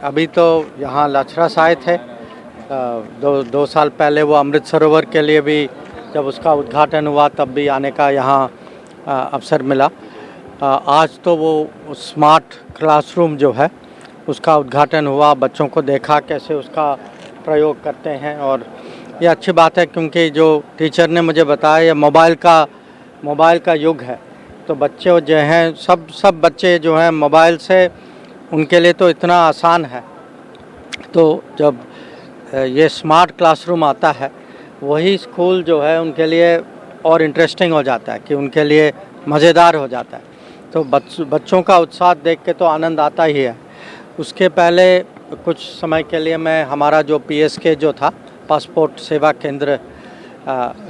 अभी तो यहाँ लचरस आए थे। दो साल पहले वो अमृत सरोवर के लिए भी जब उसका उद्घाटन हुआ तब भी आने का यहाँ अवसर मिला। आज तो वो स्मार्ट क्लासरूम जो है उसका उद्घाटन हुआ, बच्चों को देखा कैसे उसका प्रयोग करते हैं। और ये अच्छी बात है क्योंकि जो टीचर ने मुझे बताया ये मोबाइल का युग है, तो बच्चे जो हैं सब बच्चे जो हैं मोबाइल से उनके लिए तो इतना आसान है। तो जब ये स्मार्ट क्लासरूम आता है वही स्कूल जो है उनके लिए और इंटरेस्टिंग हो जाता है कि उनके लिए मज़ेदार हो जाता है। तो बच्चों का उत्साह देख के तो आनंद आता ही है। उसके पहले कुछ समय के लिए मैं हमारा जो PSK जो था पासपोर्ट सेवा केंद्र,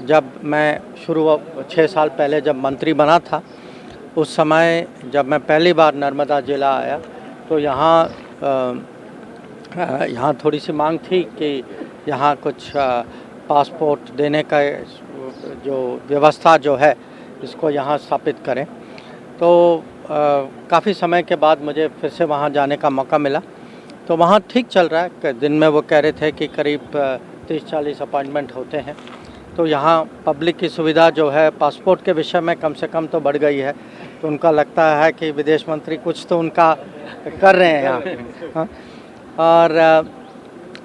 जब मैं 6 साल पहले जब मंत्री बना था उस समय जब मैं पहली बार नर्मदा ज़िला आया तो यहाँ थोड़ी सी मांग थी कि यहाँ कुछ पासपोर्ट देने का जो व्यवस्था जो है इसको यहाँ स्थापित करें। तो काफ़ी समय के बाद मुझे फिर से वहाँ जाने का मौका मिला। तो वहाँ ठीक चल रहा है। दिन में वो कह रहे थे कि करीब 30-40 अपॉइंटमेंट होते हैं। तो यहाँ पब्लिक की सुविधा जो है पासपोर्ट के विषय में कम से कम तो बढ़ गई है। तो उनका लगता है कि विदेश मंत्री कुछ तो उनका कर रहे हैं यहाँ। और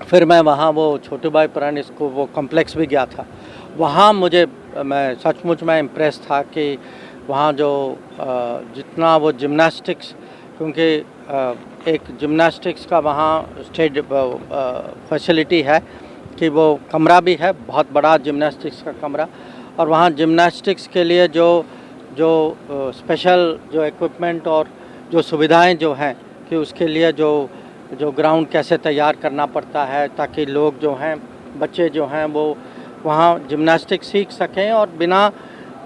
फिर मैं वहाँ वो छोटूभाई पुरानी स्कूल वो कॉम्प्लेक्स भी गया था। वहाँ मैं सचमुच में इम्प्रेस था कि वहाँ जो जितना वो जिम्नास्टिक्स, क्योंकि एक जिम्नास्टिक्स का वहाँ स्टेज फैसिलिटी है कि वो कमरा भी है, बहुत बड़ा जिम्नास्टिक्स का कमरा। और वहाँ जिम्नास्टिक्स के लिए जो स्पेशल जो इक्विपमेंट और जो सुविधाएं जो हैं कि उसके लिए जो ग्राउंड कैसे तैयार करना पड़ता है ताकि लोग जो हैं बच्चे जो हैं वो वहाँ जिम्नास्टिक्स सीख सकें और बिना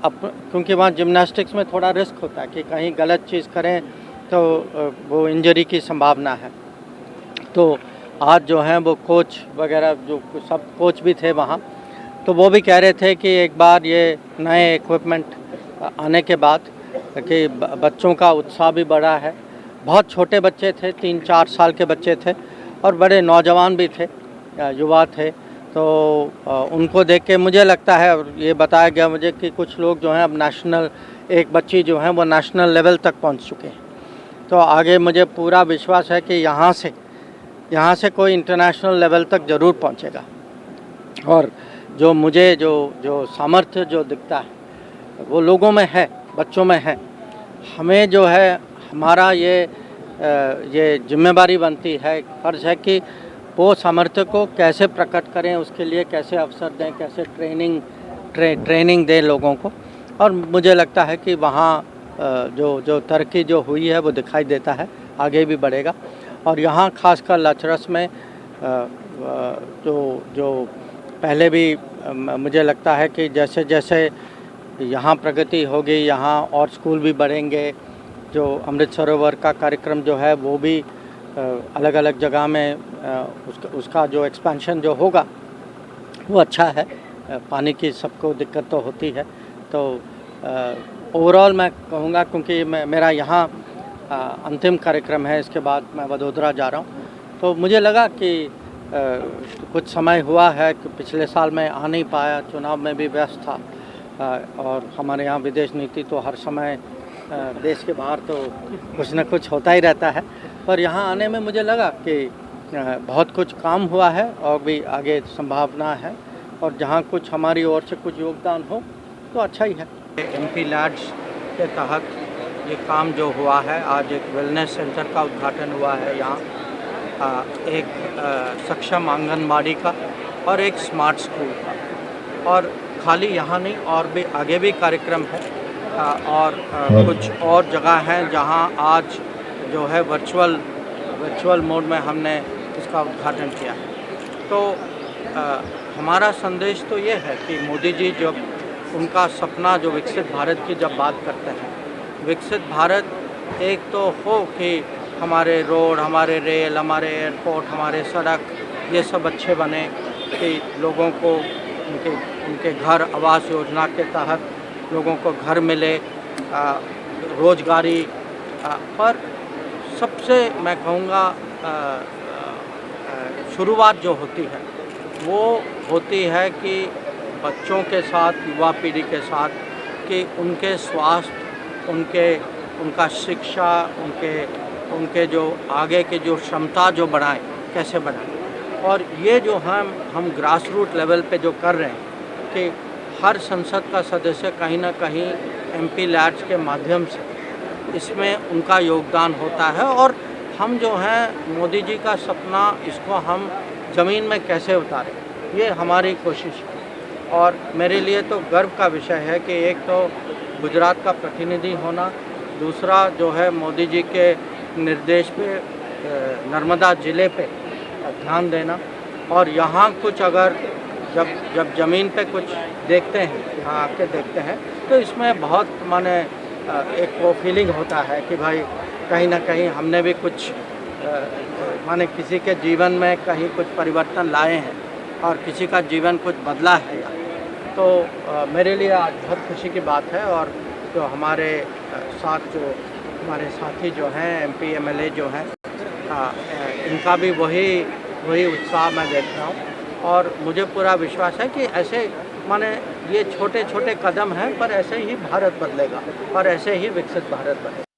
क्योंकि वहाँ जिम्नास्टिक्स में थोड़ा रिस्क होता है कि कहीं गलत चीज़ करें तो वो इंजरी की संभावना है। तो आज जो हैं वो कोच वगैरह जो सब कोच भी थे वहाँ, तो वो भी कह रहे थे कि एक बार ये नए इक्विपमेंट आने के बाद कि बच्चों का उत्साह भी बढ़ा है। बहुत छोटे बच्चे थे, 3-4 साल के बच्चे थे और बड़े नौजवान भी थे, युवा थे। तो उनको देख के मुझे लगता है और ये बताया गया मुझे कि कुछ लोग जो हैं अब एक बच्ची जो हैं वो नेशनल लेवल तक पहुंच चुके हैं। तो आगे मुझे पूरा विश्वास है कि यहाँ से कोई इंटरनेशनल लेवल तक ज़रूर पहुँचेगा। और जो मुझे जो सामर्थ्य जो दिखता है वो लोगों में है, बच्चों में है। हमें जो है हमारा ये जिम्मेदारी बनती है, फ़र्ज़ है कि वो सामर्थ्य को कैसे प्रकट करें, उसके लिए कैसे अवसर दें, कैसे ट्रेनिंग दें लोगों को। और मुझे लगता है कि वहाँ जो तरक्की जो हुई है वो दिखाई देता है, आगे भी बढ़ेगा। और यहाँ खासकर लचरस में जो पहले भी मुझे लगता है कि जैसे जैसे यहाँ प्रगति होगी यहाँ और स्कूल भी बढ़ेंगे। जो अमृत सरोवर का कार्यक्रम जो है वो भी अलग अलग जगह में उसका जो एक्सपेंशन जो होगा वो अच्छा है। पानी की सबको दिक्कत तो होती है। तो ओवरऑल मैं कहूँगा क्योंकि मेरा यहाँ अंतिम कार्यक्रम है, इसके बाद मैं वडोदरा जा रहा हूँ। तो मुझे लगा कि कुछ समय हुआ है कि पिछले साल मैं आ नहीं पाया, चुनाव में भी व्यस्त था। और हमारे यहाँ विदेश नीति तो हर समय देश के बाहर तो कुछ न कुछ होता ही रहता है, पर यहाँ आने में मुझे लगा कि बहुत कुछ काम हुआ है और भी आगे संभावना है। और जहाँ कुछ हमारी ओर से कुछ योगदान हो तो अच्छा ही है। MP लैड्स के तहत ये काम जो हुआ है, आज एक वेलनेस सेंटर का उद्घाटन हुआ है यहाँ, एक सक्षम आंगनबाड़ी का और एक स्मार्ट स्कूल का। और खाली यहाँ नहीं और भी आगे भी कार्यक्रम है। और कुछ और जगह हैं जहाँ आज जो है वर्चुअल मोड में हमने इसका उद्घाटन किया है। तो हमारा संदेश तो ये है कि मोदी जी जब उनका सपना जो विकसित भारत की जब बात करते हैं, विकसित भारत एक तो हो कि हमारे रोड, हमारे रेल, हमारे एयरपोर्ट, हमारे सड़क ये सब अच्छे बने, कि लोगों को उनके घर आवास योजना के तहत लोगों को घर मिले, रोजगारी। पर सबसे मैं कहूँगा शुरुआत जो होती है वो होती है कि बच्चों के साथ, युवा पीढ़ी के साथ, कि उनके स्वास्थ्य, उनका शिक्षा, उनके जो आगे की जो क्षमता जो बढ़ाएं, कैसे बढ़ाएं। और ये जो हम ग्रास रूट लेवल पे जो कर रहे हैं कि हर संसद का सदस्य कहीं ना कहीं MP लैड्स के माध्यम से इसमें उनका योगदान होता है, और हम जो हैं मोदी जी का सपना, इसको हम ज़मीन में कैसे उतारें, ये हमारी कोशिश है। और मेरे लिए तो गर्व का विषय है कि एक तो गुजरात का प्रतिनिधि होना, दूसरा जो है मोदी जी के निर्देश पे नर्मदा ज़िले पे ध्यान देना, और यहाँ कुछ अगर जब ज़मीन पे कुछ देखते हैं, यहाँ आके देखते हैं, तो इसमें बहुत माने एक वो फीलिंग होता है कि भाई कहीं ना कहीं हमने भी कुछ माने किसी के जीवन में कहीं कुछ परिवर्तन लाए हैं और किसी का जीवन कुछ बदला है। तो मेरे लिए आज बहुत खुशी की बात है। और जो हमारे साथ जो हमारे साथी जो हैं MP MLA जो हैं, इनका भी वही उत्साह मैं देख रहा हूँ, और मुझे पूरा विश्वास है कि ऐसे माने ये छोटे छोटे कदम हैं, पर ऐसे ही भारत बदलेगा और ऐसे ही विकसित भारत बनेगा।